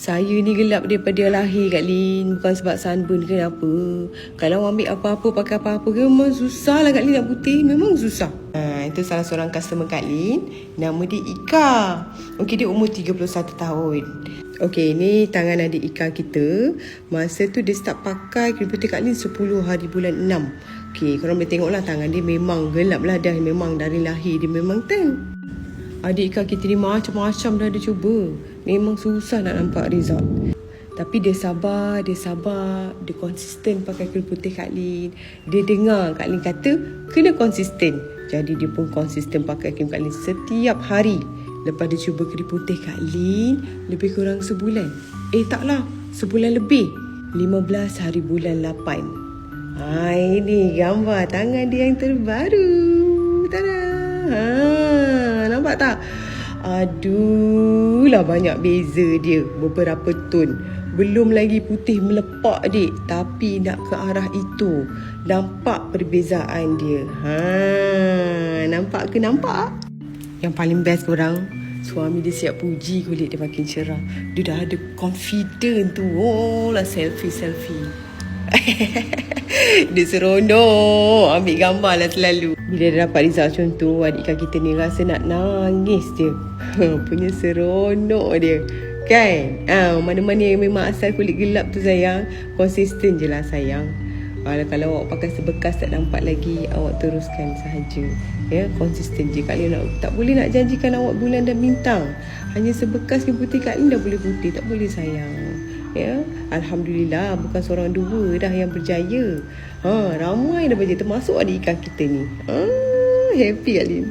Saya ni gelap daripada lahir Kak Lin. Bukan sebab sunburn ke apa. Kalau ambil apa-apa, pakai apa-apa ke, memang susah lah Kak Lin nak putih. Memang susah. Itu salah seorang customer Kak Lin. Nama dia Ika. Okey, dia umur 31 tahun. Okey, ni tangan adik Ika kita. Masa tu dia start pakai krim putih Kak Lin 10 hari bulan 6. Okey, korang boleh tengok lah tangan dia memang gelap lah dah. Memang dari lahir dia memang tan. Adik Ika kita ni macam-macam dah dia cuba. Memang susah nak nampak result. Tapi dia sabar. Dia konsisten pakai krim putih Kak Lin. Dia dengar Kak Lin kata kena konsisten. Jadi dia pun konsisten pakai krim Kak Lin setiap hari. Lepas dia cuba krim putih Kak Lin lebih kurang sebulan. Taklah, sebulan lebih. 15 hari bulan 8. Ini gambar tangan dia yang terbaru. Tada! Nampak tak? Aduh lah banyak beza dia. Beberapa tone. Belum lagi putih melepak dik. Tapi nak ke arah itu. Nampak perbezaan dia. Nampak ke? Nampak? Yang paling best korang, suami dia siap puji kulit dia makin cerah. Dia dah ada confident tu. Oh lah selfie. Dia seronok. Ambil gambar lah selalu. Bila dia dapat result macam tu, adik Ika kita ni rasa nak nangis dia. Punya seronok dia. Kan? Mana-mana yang memang asal kulit gelap tu sayang, konsisten je lah sayang. Kalau awak pakai sebekas tak nampak lagi, awak teruskan sahaja. Ya, konsisten je. Kak Lin tak boleh nak janjikan awak bulan dan bintang. Hanya sebekas ni putih Kak Lin dah boleh putih. Tak boleh sayang. Ya, Alhamdulillah bukan seorang dua dah yang berjaya. Ramai dah berjaya termasuk adik Ika kita ni. Happy Kak Lin.